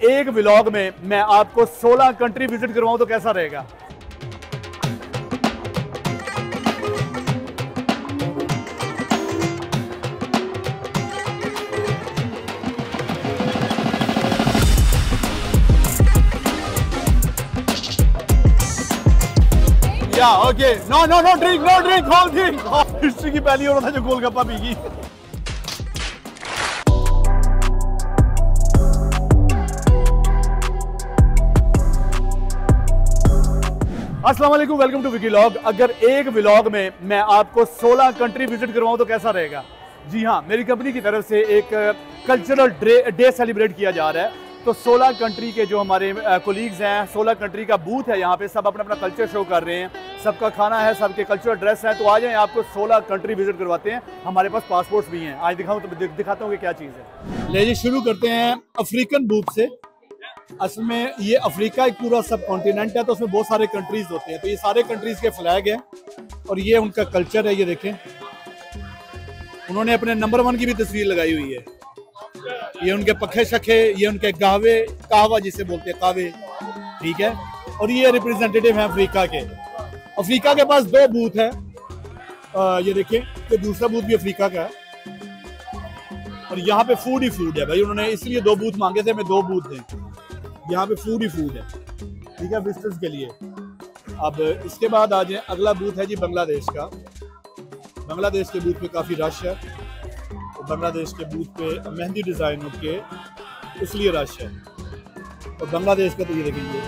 एक व्लॉग में मैं आपको 16 कंट्री विजिट करवाऊं तो कैसा रहेगा। या okay, no no no drink, no drink, whole drink. History की पहली औरत है जो गोलगप्पा पीगी। अस्सलाम वालेकुम, वेलकम टू विकी व्लॉग। अगर एक व्लॉग में मैं आपको 16 कंट्री विजिट करवाऊं तो कैसा रहेगा। जी हाँ, मेरी कंपनी की तरफ से एक कल्चरल डे सेलिब्रेट किया जा रहा है। तो 16 कंट्री के जो हमारे कोलीग्स हैं, 16 कंट्री का बूथ है यहाँ पे, सब अपना अपना कल्चर शो कर रहे हैं, सबका खाना है, सबके कल्चरल ड्रेस है। तो आ जाएं, आपको 16 कंट्री विजिट करवाते हैं। हमारे पास पासपोर्ट्स भी हैं, आज दिखाऊं तो दिखाता हूँ कि क्या चीज़ है। ले जी, शुरू करते हैं अफ्रीकन बूथ से। असल में ये अफ्रीका एक पूरा सब कॉन्टिनेंट है, तो उसमें बहुत सारे कंट्रीज होते हैं। तो ये सारे कंट्रीज के फ्लैग हैं और ये उनका कल्चर है। ये देखें, उन्होंने अपने नंबर 1 की भी तस्वीर लगाई हुई है। ये उनके पखे शखे, ये उनके कहवा जिसे बोलते हैं, कावे, ठीक है। और ये रिप्रेजेंटेटिव हैं अफ्रीका के। अफ्रीका के पास 2 बूथ है। ये देखें, ये दूसरा बूथ भी अफ्रीका का है और यहाँ पे फूड ही फूड है भाई। उन्होंने इसलिए 2 बूथ मांगे थे, मैं 2 बूथ दें। यहाँ पे फूड ही फूड है, ठीक है, विजिटर्स के लिए। अब इसके बाद आ जाए, अगला बूथ है जी बांग्लादेश का। बांग्लादेश के बूथ पे काफ़ी रश है। तो बांग्लादेश के बूथ पे मेहंदी डिज़ाइनों के इसलिए रश है। और बांग्लादेश का तो ये देखेंगे,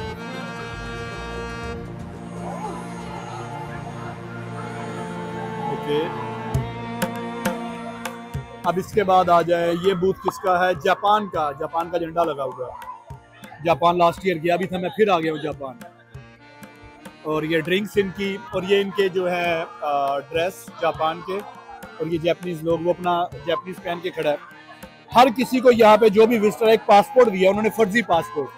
ओके। अब इसके बाद आ जाए, ये बूथ किसका है, जापान का। जापान का झंडा लगा हुआ है। जापान लास्ट ईयर गया भी था मैं, फिर आ गया हूँ जापान। और ये ड्रिंक्स इनकी, और ये इनके जो है ड्रेस जापान के। और ये जापानीज लोग, वो अपना जापानीज पहन के खड़ा है। हर किसी को यहाँ पे जो भी विजिटर, एक पासपोर्ट दिया उन्होंने, फर्जी पासपोर्ट,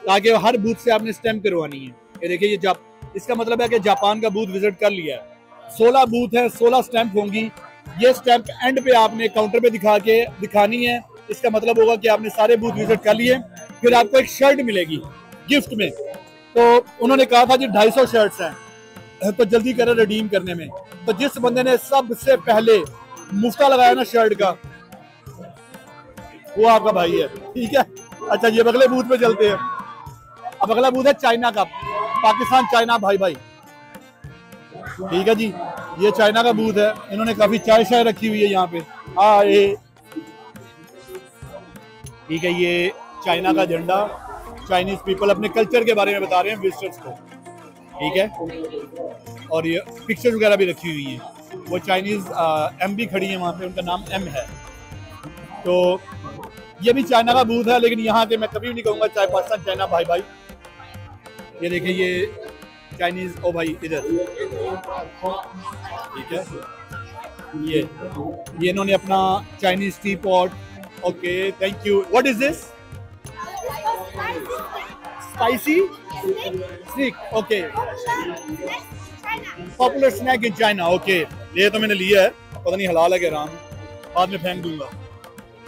ताकि हर बूथ से आपने स्टैंप करवानी है। ये देखिए, ये इसका मतलब है कि जापान का बूथ विजिट कर लिया है। 16 बूथ है, 16 स्टैंप होंगी। ये स्टैंप एंड पे आपने काउंटर पे दिखानी है। इसका मतलब होगा कि आपने सारे बूथ विजिट कर लिए। फिर आपको एक शर्ट मिलेगी गिफ्ट में। तो उन्होंने कहा था जी 250 शर्ट्स हैं, तो जल्दी करें रिडीम करने में। तो जिस बंदे ने सबसे पहले मुफ्ता लगाया ना शर्ट का, वो आपका भाई है, ठीक है। अच्छा, ये अगले बूथ पे चलते हैं। अब अगला बूथ है चाइना का, पाकिस्तान चाइना भाई भाई, ठीक है जी। ये चाइना का बूथ है। इन्होंने काफी चाय शाय रखी हुई है यहाँ पे। हाँ, ये ठीक है। ये चाइना का झंडा, चाइनीज पीपल अपने कल्चर के बारे में बता रहे हैं विजिटर्स को, ठीक है। और ये पिक्चर वगैरह भी रखी हुई है। वो चाइनीज एम भी खड़ी है वहाँ पे, उनका नाम एम है। तो ये भी चाइना का बूथ है, लेकिन यहाँ के मैं कभी भी नहीं कहूँगा चाहे पाकिस्तान चाइना भाई भाई। ये देखिए, ये चाइनीज, ओ भाई इधर, ठीक है। ये इन्होंने अपना Chinese teapot, okay, thank you. What is this? Spicy snack, okay, popular snack in China, okay. ये तो मैंने लिया है, पता नहीं हलाल है कि हराम, बाद में फेंक दूंगा।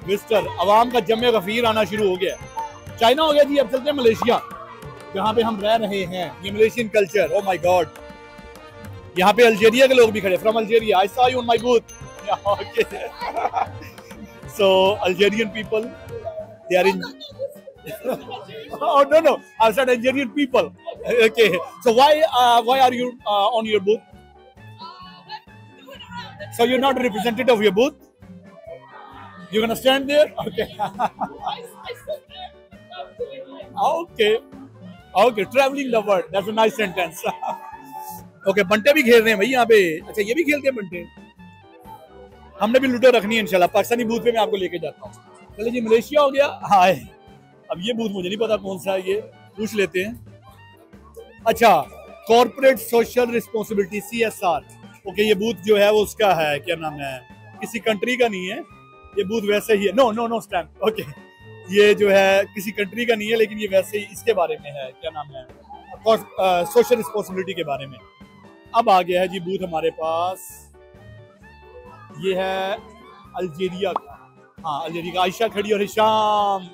विजिटर अवाम का जमे गफीर आना शुरू हो गया। चाइना हो गया जी। अब चलते हैं मलेशिया, जहाँ पे हम रह रहे हैं। ये Malaysian culture, oh my god. यहाँ पे अल्जीरिया के लोग भी खड़े, from Algeria, I saw you on my booth, okay. So Algerian people, they are in oh no, I said Algerian people, okay. So why are you on your booth? So you're not a representative of your booth? You're gonna stand there, okay. Okay, traveling the world, that's a nice sentence. Okay, बंटे भी खेल रहे हैं भाई यहाँ पे। अच्छा, ये भी खेलते हैं बंटे। हमने भी लूडो रखनी है इंशाल्लाह। पाकिस्तानी बूथ पे मैं आपको लेके जाता हूँ। चलिए जी, मलेशिया हो गया। हाँ, अब ये बूथ मुझे नहीं पता कौन सा है, ये पूछ लेते हैं। अच्छा, corporate social responsibility, CSR, okay. ये बूथ जो है वो उसका है, क्या नाम है, किसी कंट्री का नहीं है। ये बूथ वैसे ही है, नो स्टैम्प, ओके। ये जो है किसी कंट्री का नहीं है, लेकिन ये वैसे ही इसके बारे में है, क्या नाम है, सोशल रिस्पॉन्सिबिलिटी के बारे में। अब आ गया है जी बूथ हमारे पास, ये है अल्जीरिया का। हाँ, अल्जीरिया का। आयशा खड़ी और हिशाम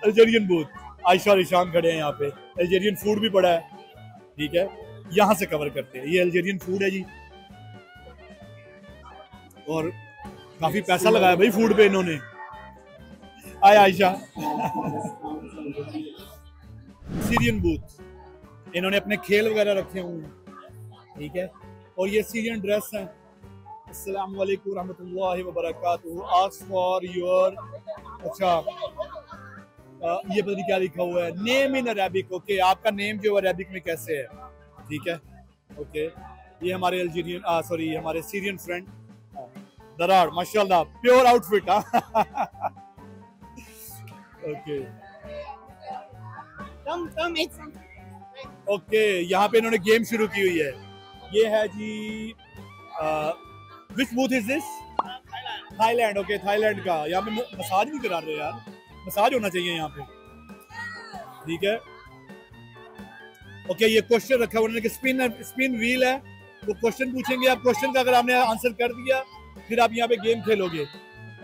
अल्जीरियन बूथ, आयशा और ईशान खड़े हैं यहाँ पे। अल्जीरियन फूड भी पड़ा है, ठीक है, यहाँ से कवर करते हैं। ये अल्जीरियन फूड है जी, और काफी पैसा लगाया भाई फूड पे इन्होंने। आय आयशा। सीरियन बूथ, इन्होंने अपने खेल वगैरह रखे हुए हैं, ठीक है, और ये सीरियन ड्रेस है। अस्सलाम वालेकुम रहमतुल्लाहि व बरकातहू। आस्क फॉर योर, अच्छा ये पता नहीं क्या लिखा हुआ है, नेम इन अरेबिक। ओके, आपका नेम जो अरेबिक में कैसे है, ठीक है, ओके। ये हमारे अल्जीरियन सॉरी हमारे सीरियन फ्रेंड दरार, माशाल्लाह प्योर आउटफिट। ओके ओके, यहाँ पे इन्होंने गेम शुरू की हुई है। ये है जी which booth is this? Thailand. Okay, Thailand का। यहाँ पे मसाज नहीं करा रहे यार, मसाज होना चाहिए यहाँ पे, ठीक है। ओके, ये क्वेश्चन रखा हुआ है कि स्पिन व्हील है, वो क्वेश्चन पूछेंगे आप। क्वेश्चन का अगर आपने आंसर कर दिया फिर आप यहाँ पे गेम खेलोगे,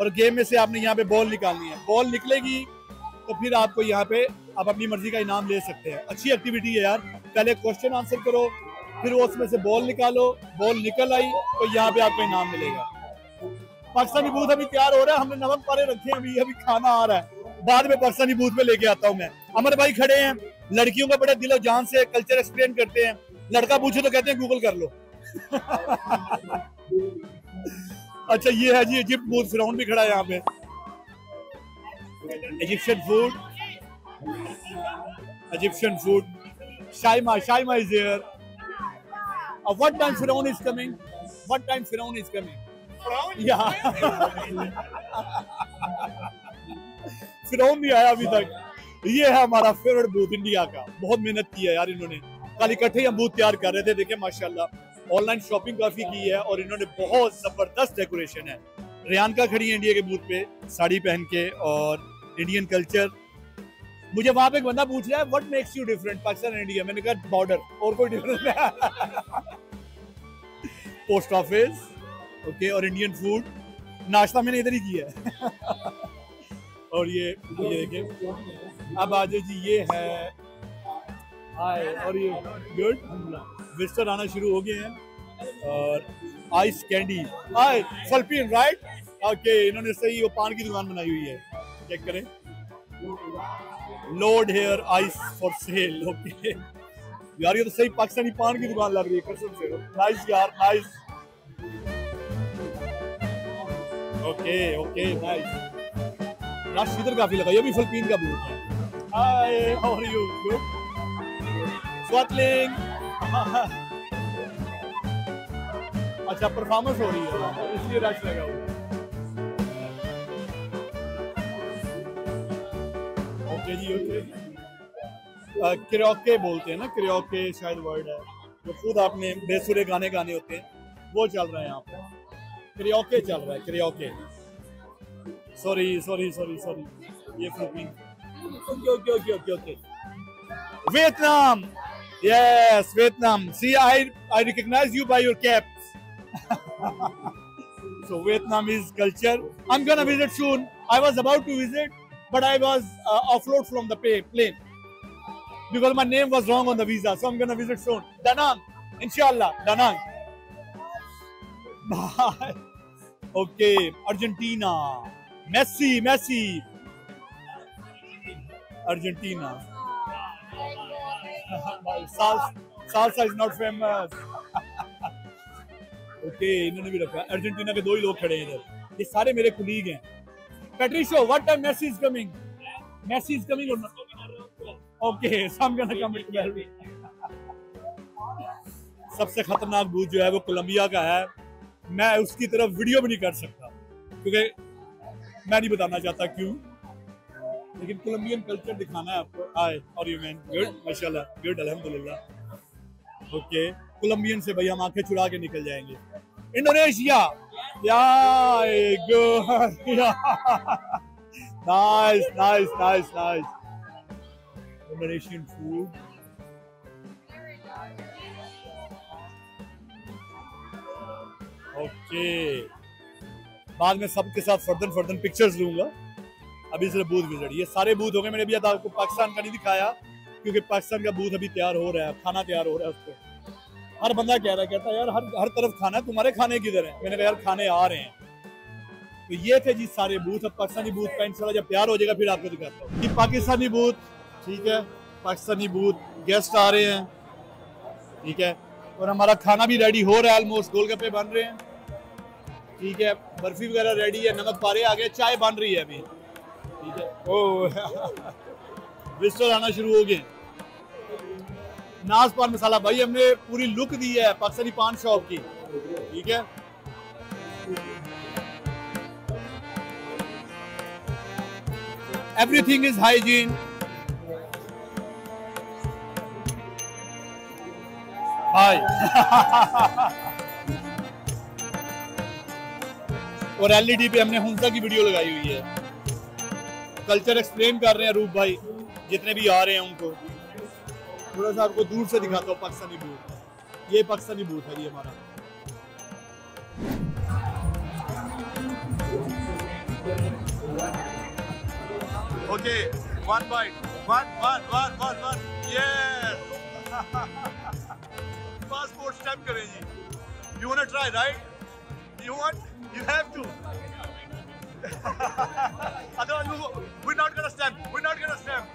और गेम में से आपने यहाँ पे बॉल निकालनी है। बॉल निकलेगी तो फिर आपको यहाँ पे आप अपनी मर्जी का इनाम ले सकते हैं। अच्छी एक्टिविटी है यार। पहले क्वेश्चन आंसर करो, फिर उसमें से बॉल निकालो, बॉल निकल आई तो यहाँ पे आपको इनाम मिलेगा। पाकिस्तानी बूथ अभी तैयार हो रहा है, हमने नमक पारे रखे हैं, अभी खाना आ रहा है, बाद में पाकिस्तानी बूथ में लेके आता हूँ मैं। अमर भाई खड़े हैं, लड़कियों का बड़े दिलो जान से कल्चर एक्सप्लेन करते हैं। लड़का पूछे तो कहते हैं गूगल कर लो। अच्छा, ये है जी इजिप्ट बूथ, फिरौन भी खड़ा है यहाँ पे। Egyptian food, Egyptian food. Shaima is here. What time Firaun is coming? What time Firaun is coming? Yeah. फिरौन नहीं आया अभी तक। ये है हमारा फेवरेट बूथ इंडिया का। बहुत मेहनत की है यार इन्होंने, कल इकट्ठे हम बूथ तैयार कर रहे थे। देखें माशाल्लाह, ऑनलाइन शॉपिंग काफी की है और इन्होंने बहुत जबरदस्त डेकोरेशन है। रियानका खड़ी है इंडिया के बूथ पे साड़ी पहन के, और इंडियन कल्चर। मुझे वहां पे एक बंदा पूछ रहा है what makes you different Pakistan and India. मैंने कहा बॉर्डर, और कोई डिफरेंस नहीं। पोस्ट ऑफिस, ओके, और इंडियन फूड। नाश्ता मैंने इधर ही किया है। और ये देखिए, अब आ जाए जी, ये है हाय, और ये गुड विजिटर आना शुरू हो गए हैं। और आइस कैंडी, हाय फलपीन, राइट, ओके, इन्होंने सही वो पान की दुकान बनाई हुई है, चेक करें। Load hair ice for sale, okay यार, ये तो सही पाकिस्तानी पान की दुकान लग रही है कसम से। नाइस यार, nice, okay okay, nice. Rush इधर काफी लगा, ये भी फिलिपीन का बूथ है। हाय, हाउ आर यू? गुड, स्वातलिंग। अच्छा, परफॉर्मेंस हो रही है इसलिए रश लगा हुआ है। ओके जी, ओके। करियोके बोलते हैं ना, करियोके शायद वर्ड है, जो खुद आपने बेसुरे गाने गाने होते हैं, वो चल रहा है यहाँ पे। करियोके चल रहा है, करियोके। सॉरी, ये Philippine. Okay. Vietnam, yes, Vietnam. See, I recognize you by your caps. So Vietnam is culture. I'm gonna visit soon. I was about to visit, but I was offload from the plane because my name was wrong on the visa. So I'm gonna visit soon. Da Nang, inshallah. Da Nang. Bye. Okay, Argentina. Messi. Argentina. Salsa is not famous. Okay, इन्होंने भी रखा। Argentina के दो ही लोग खड़े हैं इधर, ये सारे मेरे कुलीग हैं। Patricio, what time Messi is coming? Messi is coming or not? Okay, so I am gonna come at 12। सबसे खतरनाक बूथ जो है वो कोलंबिया का है। मैं उसकी तरफ वीडियो भी नहीं कर सकता क्योंकि मैं नहीं बताना चाहता क्यों, लेकिन कोलंबियन कल्चर दिखाना है आपको। हाय, और यू मैन? गुड, माशाल्लाह, गुड, अल्हम्दुलिल्लाह। ओके, कोलंबियन से भाई हम आंखें चुरा के निकल जाएंगे। Indonesia, nice. Indonesian food. Okay, बाद में सबके साथ फर्दन पिक्चर्स लूंगा। अभी सिर्फ बूथ विजिट, ये सारे बूथ हो गए। मैंने अभी आपको पाकिस्तान का नहीं दिखाया क्योंकि पाकिस्तान का बूथ अभी तैयार हो रहा है, खाना तैयार हो रहा है उस पर। हर बंदा कह रहा है, कहता है यार हर तरफ खाना है, तुम्हारे खाने किधर है? मैंने कहा यार खाने आ रहे हैं। तो ये थे जी सारे बूथ। अब पाकिस्तानी बूथ का इंशाल्लाह जब तैयार हो जाएगा फिर आपको दिखाता हूँ। ये पाकिस्तानी बूथ, ठीक है, पाकिस्तानी बूथ, गेस्ट आ रहे हैं, ठीक है, और हमारा खाना भी रेडी हो रहा है ऑलमोस्ट। गोलगप्पे बन रहे हैं, ठीक है, बर्फी वगैरह रेडी है, नमक पारे आ गए, चाय बन रही है अभी, ठीक है। ओह विजिटर आना शुरू हो गए। नाज पान मसाला भाई हमने पूरी लुक दी है पाकिस्तानी पान शॉप की, ठीक है। Everything is hygiene. हाय और एलईडी पे हमने हुंसा की वीडियो लगाई हुई है। कल्चर एक्सप्लेन कर रहे हैं रूप भाई, जितने भी आ रहे हैं उनको। थोड़ा सा आपको दूर से दिखाता हूँ पाकिस्तानी बूथ। ये पाकिस्तानी बूथ है ये हमारा। Okay, one bite, one yes. Passport stamp करें जी। You want try right? You want? You have to. Otherwise, we're not gonna stamp. We're not gonna stamp.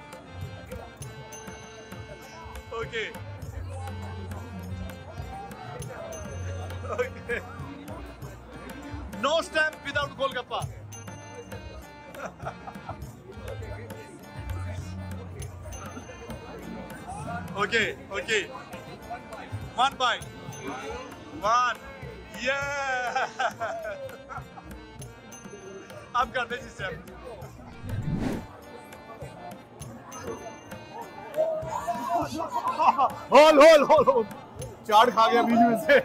Okay. Okay. No stamp without Golgappa. Okay. Okay. One bite. One. Yeah. आप करते जी sir. Whole चाट खा गया बीच में से।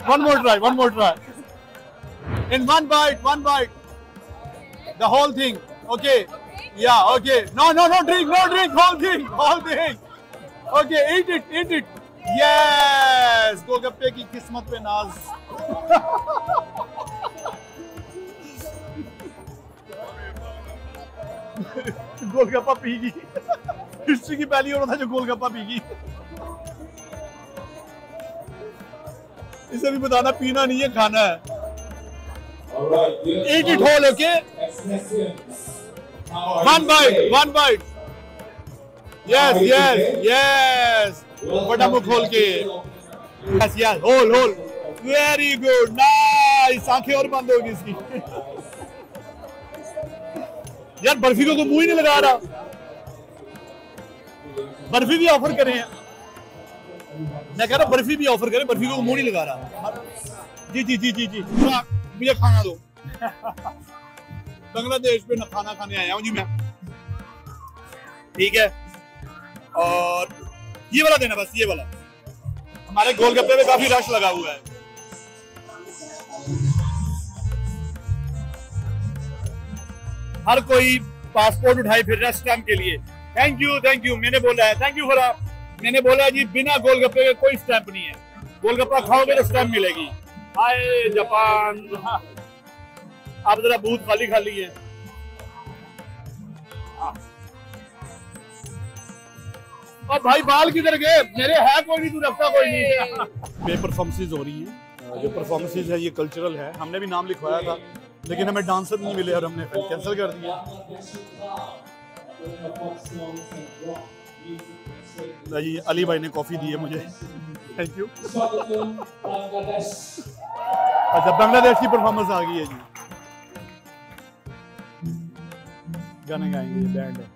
one more try in one bite the whole thing. Okay, yeah, okay, no drink, whole thing. Okay, eat it. Yes, गोलगप्पे की किस्मत पे नाज। गोलगप्पा पीगी। हिस्ट्री की पहली औरत है जो गोलगप्पा पीगी। इसे भी बताना पीना नहीं है, खाना है। Eat it whole, okay? One bite. Yes. बड़ा मुंह खोल के। Yes, whole. Very good, nice. आंखें और बंद होगी इसकी। यार बर्फी को मुंह ही नहीं लगा रहा। बर्फी भी ऑफर करें, मैं कह रहा बर्फी भी ऑफर करें, बर्फी को मुंह नहीं लगा रहा। जी मुझे खाना दो। बांग्लादेश पे ना खाना खाने आया हूँ जी मैं, ठीक है। और ये वाला देना, बस ये वाला। हमारे गोलगप्पे में काफी रश लगा हुआ है। हर कोई पासपोर्ट उठाए फिर रहा स्टैम्प के लिए। थैंक यू मैंने बोला है, थैंक यू फॉर। मैंने बोला जी बिना गोलगप्पे के कोई स्टैम्प नहीं है। गोलगप्पा खाओगे तो स्टैम्प मिलेगी। हाय जापान, आप जरा बूथ खाली है। और भाई बाल किधर गए मेरे? है कोई नहीं, तू रखता कोई नहीं। पे परफॉर्मेंसेज हो रही हैं। जो परफॉर्मेंसेज है ये कल्चरल है। हमने भी नाम लिखवाया था लेकिन हमें डांसर नहीं मिले और हमने कैंसिल कर दिया। जी अली भाई ने कॉफी दी है मुझे, थैंक यू। अच्छा, बांग्लादेश की परफॉर्मेंस आ गई है जी। गाने गाएंगे, ये बैंड है।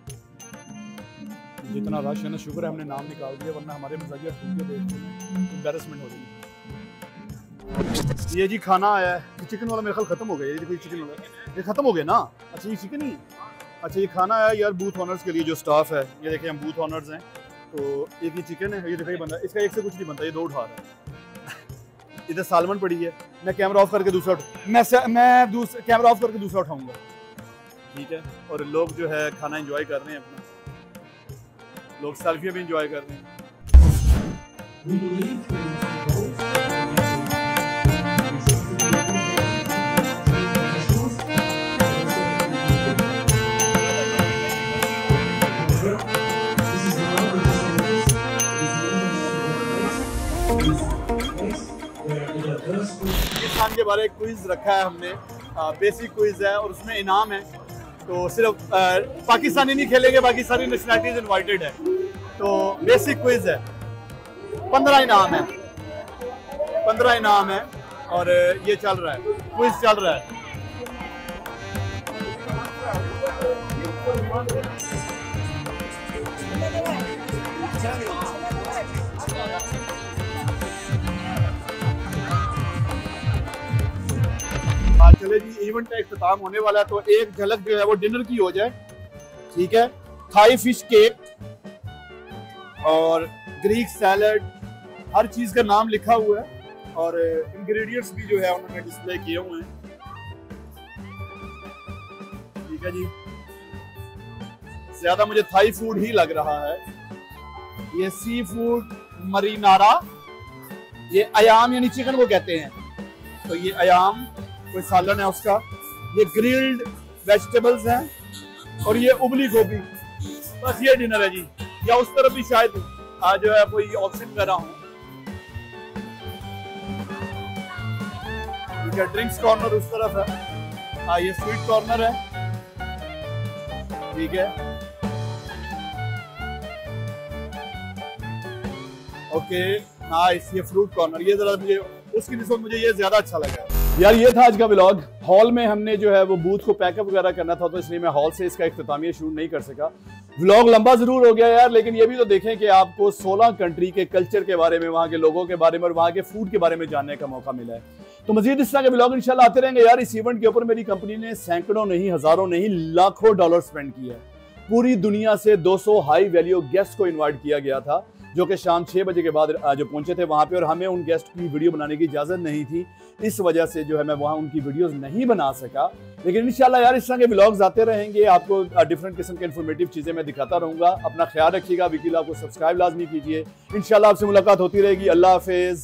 जितना रश है ना, शुक्र है हमने नाम निकाल दिया, वरना हमारे मजाकिया ठुके देखने में एम्बैरेसमेंट हो रही है। ये जी खाना आया है। चिकन वाला मेरे ख्याल खत्म हो गया। ये देखो चिकन वाला, ये खत्म हो गया ना। अच्छा ये चिकन ही है। अच्छा ये खाना आया यार बूथ ऑनर्स के लिए जो स्टाफ है। ये देखिए हम बूथ ऑनर्स हैं, तो एक ही चिकन है। ये देखिए बंदा, इसका एक से कुछ नहीं बनता, ये दो उठा रहा है। इधर सालमन पड़ी है। मैं कैमरा ऑफ करके दूसरा कैमरा ऑफ करके दूसरा उठाऊंगा, ठीक है। और लोग जो है खाना एंजॉय कर रहे हैं अपना, लोग सेल्फी भी एंजॉय कर रहे हैं। बारे क्विज रखा है हमने, बेसिक क्विज है और उसमें इनाम है। तो सिर्फ पाकिस्तानी नहीं खेलेंगे, बाकी सारी नेशनलिटीज इनवाइटेड है। तो बेसिक क्विज है, 15 इनाम है, 15 इनाम है और ये चल रहा है, क्विज चल रहा है। चले जी, इवेंट का इख्तिताम होने वाला है, तो एक झलक जो है वो डिनर की हो जाए, ठीक है। थाई फिश केक और ग्रीक सैलड, हर चीज का नाम लिखा हुआ है और इंग्रेडिएंट्स भी जो है उन्होंने डिस्प्ले किए हुए हैं, ठीक है जी। ज्यादा मुझे थाई फूड ही लग रहा है। ये सी फूड मरीनारा, ये अयाम यानी चिकन को कहते हैं, तो ये अयाम कोई सालन है उसका। ये ग्रिल्ड वेजिटेबल्स हैं और ये उबली गोभी। बस ये डिनर है जी। या उस तरफ भी शायद आज जो है कोई ऑप्शन वगैरह हो, ठीक है। ड्रिंक्स कॉर्नर उस तरफ है, हाँ ये स्वीट कॉर्नर है, ठीक है। ओके नाइस, ये फ्रूट कॉर्नर, ये जरा मुझे उसकी निस्बत मुझे ये ज्यादा अच्छा लगा यार। ये था आज का व्लॉग। हॉल में हमने जो है वो बूथ को पैकअप वगैरह करना था, तो इसलिए मैं हॉल से इसका इख्तितामिया शूट नहीं कर सका। व्लॉग लंबा जरूर हो गया यार, लेकिन ये भी तो देखें कि आपको 16 कंट्री के कल्चर के बारे में, वहाँ के लोगों के बारे में और वहाँ के फूड के बारे में जानने का मौका मिला है। तो मजीद इस तरह के व्लॉग इंशाल्लाह आते रहेंगे यार। इस इवेंट के ऊपर मेरी कंपनी ने सैकड़ों नहीं, हजारों नहीं, लाखों डॉलर स्पेंड किया है। पूरी दुनिया से 200 हाई वैल्यू गेस्ट को इन्वाइट किया गया था, जो कि शाम 6 बजे के बाद जो पहुंचे थे वहां पे, और हमें उन गेस्ट की वीडियो बनाने की इजाजत नहीं थी। इस वजह से जो है मैं वहां उनकी वीडियोस नहीं बना सका। लेकिन इंशाल्लाह यार इस तरह के व्लॉग्स आते रहेंगे, आपको डिफरेंट किस्म के इन्फॉर्मेटिव चीजें मैं दिखाता रहूंगा। अपना ख्याल रखिएगा, विकी लॉग को सब्सक्राइब लाजमी कीजिए। इंशाल्लाह आपसे मुलाकात होती रहेगी। अल्लाह हाफिज।